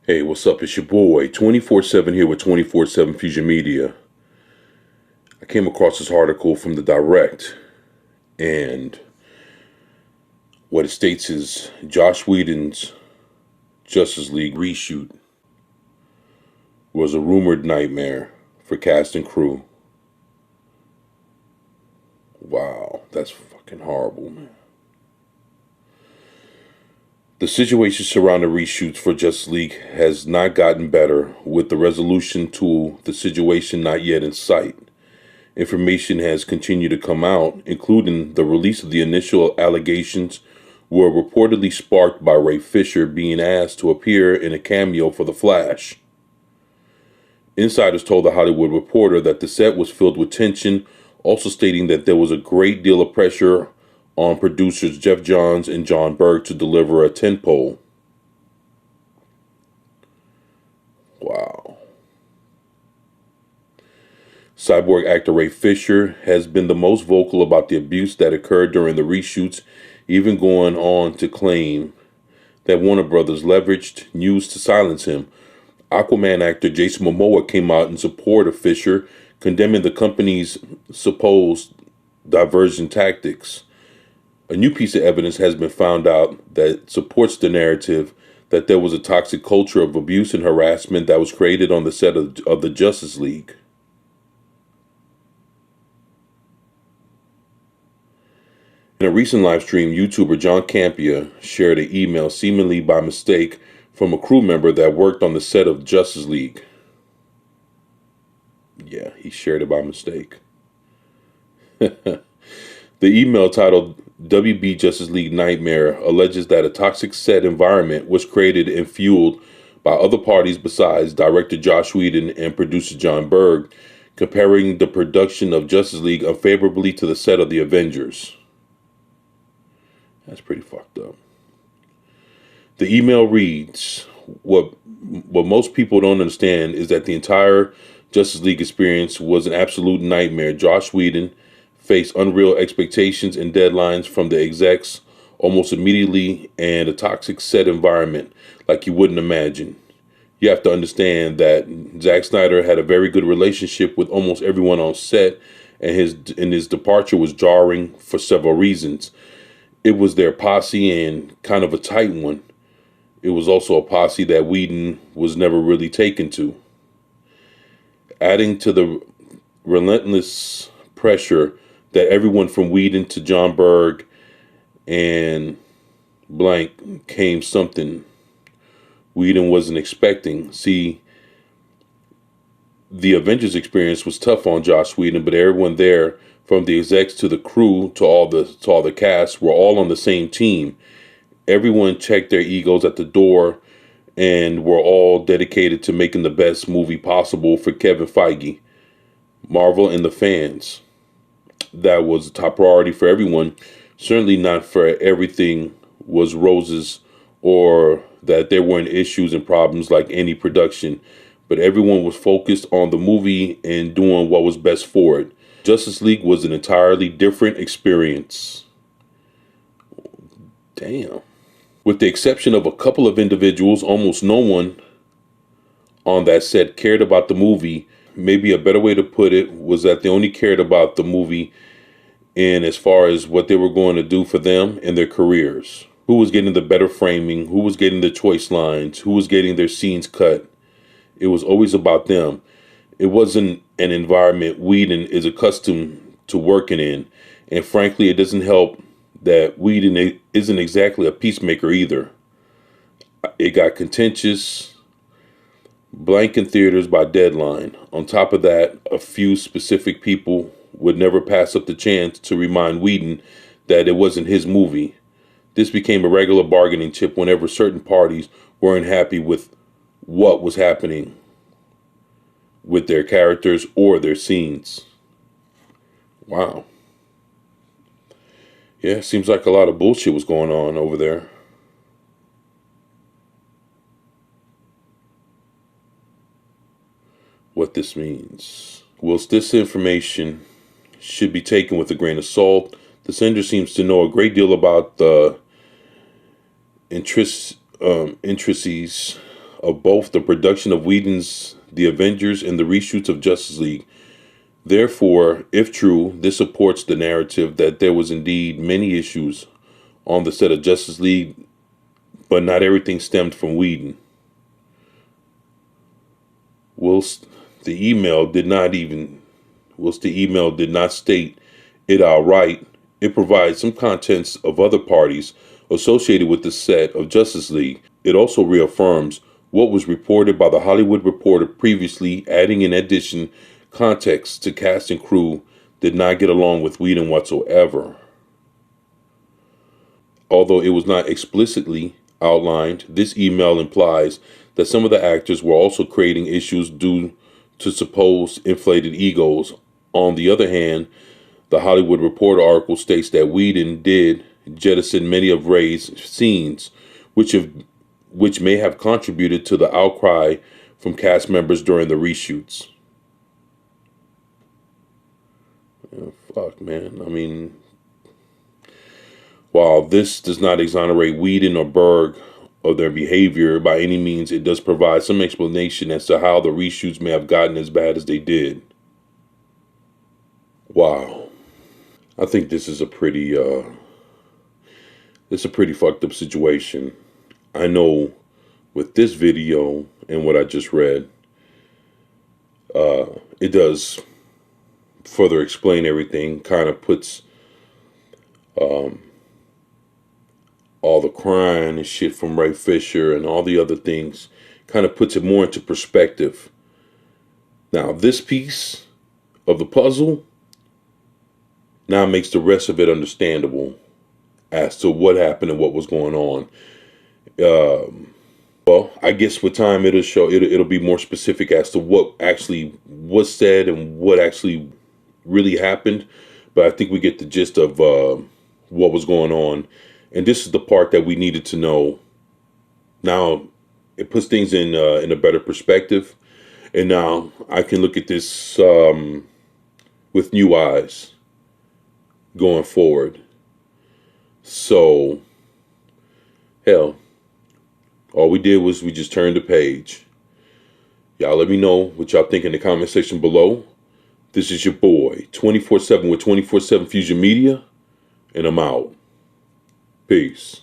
Hey, what's up? It's your boy, 24/7 here with 24/7 Fusion Media. I came across this article from the Direct, and what it states is Josh Whedon's Justice League reshoot was a rumored nightmare for cast and crew. Wow, that's fucking horrible, man. The situation surrounding reshoots for Justice League has not gotten better, with the resolution to the situation not yet in sight. Information has continued to come out, including the release of the initial allegations were reportedly sparked by Ray Fisher being asked to appear in a cameo for The Flash. Insiders told The Hollywood Reporter that the set was filled with tension, also stating that there was a great deal of pressure on producers Jeff Johns and John Berg to deliver a tentpole. Wow. Cyborg actor Ray Fisher has been the most vocal about the abuse that occurred during the reshoots, even going on to claim that Warner Brothers leveraged news to silence him. Aquaman actor Jason Momoa came out in support of Fisher, condemning the company's supposed diversion tactics. A new piece of evidence has been found out that supports the narrative that there was a toxic culture of abuse and harassment that was created on the set of the Justice League. In a recent live stream, YouTuber John Campia shared an email seemingly by mistake from a crew member that worked on the set of Justice League. Yeah, he shared it by mistake. The email, titled WB Justice League Nightmare, alleges that a toxic set environment was created and fueled by other parties besides director Josh Whedon and producer John Berg, comparing the production of Justice League unfavorably to the set of The Avengers. That's pretty fucked up. The email reads, what most people don't understand is that the entire Justice League experience was an absolute nightmare. Josh Whedon faced unreal expectations and deadlines from the execs almost immediately, and a toxic set environment like you wouldn't imagine. You have to understand that Zack Snyder had a very good relationship with almost everyone on set, and his departure was jarring for several reasons. It was their posse, and kind of a tight one. It was also a posse that Whedon was never really taken to. Adding to the relentless pressure that everyone from Whedon to John Berg and blank came something Whedon wasn't expecting. See, the Avengers experience was tough on Josh Whedon, but everyone there, from the execs to the crew to all the cast, were all on the same team. Everyone checked their egos at the door and were all dedicated to making the best movie possible for Kevin Feige, Marvel, and the fans. That was a top priority for everyone. Certainly not for everything was roses, or that there weren't issues and problems like any production, but everyone was focused on the movie and doing what was best for it. Justice League was an entirely different experience. Damn. With the exception of a couple of individuals, almost no one on that set cared about the movie. Maybe a better way to put it was that they only cared about the movie in as far as what they were going to do for them and their careers. Who was getting the better framing, who was getting the choice lines, who was getting their scenes cut. It was always about them. It wasn't an environment Whedon is accustomed to working in. And frankly, it doesn't help that Whedon isn't exactly a peacemaker either. It got contentious, blank in theaters by deadline. On top of that, a few specific people would never pass up the chance to remind Whedon that it wasn't his movie. This became a regular bargaining chip whenever certain parties weren't happy with what was happening with their characters or their scenes. Wow. Yeah, seems like a lot of bullshit was going on over there. What this means. Whilst this information should be taken with a grain of salt, the sender seems to know a great deal about the intricacies of both the production of Whedon's The Avengers and the reshoots of Justice League. Therefore, if true, this supports the narrative that there was indeed many issues on the set of Justice League, but not everything stemmed from Whedon. Whilst the email did not state it outright, it provides some contents of other parties associated with the set of Justice League. It also reaffirms what was reported by the Hollywood Reporter previously, adding in addition context to cast and crew did not get along with Whedon whatsoever. Although it was not explicitly outlined, this email implies that some of the actors were also creating issues due to supposed inflated egos. On the other hand, the Hollywood Reporter article states that Whedon did jettison many of Ray's scenes, which may have contributed to the outcry from cast members during the reshoots. Fuck, man. I mean, while this does not exonerate Whedon or Berg of their behavior by any means, it does provide some explanation as to how the reshoots may have gotten as bad as they did. Wow. I think this is a pretty fucked up situation. I know with this video and what I just read, it does further explain everything, kind of puts all the crying and shit from Ray Fisher and all the other things, kind of puts it more into perspective. Now, this piece of the puzzle now makes the rest of it understandable as to what happened and what was going on. Well, I guess with time it'll be more specific as to what actually was said and what actually really happened. But I think we get the gist of what was going on. And this is the part that we needed to know. Now, it puts things in a better perspective. And now I can look at this with new eyes going forward. So, hell, all we did was we just turned the page. Y'all let me know what y'all think in the comment section below. This is your boy, 24/7 with 24/7 Fusion Media, and I'm out. Peace.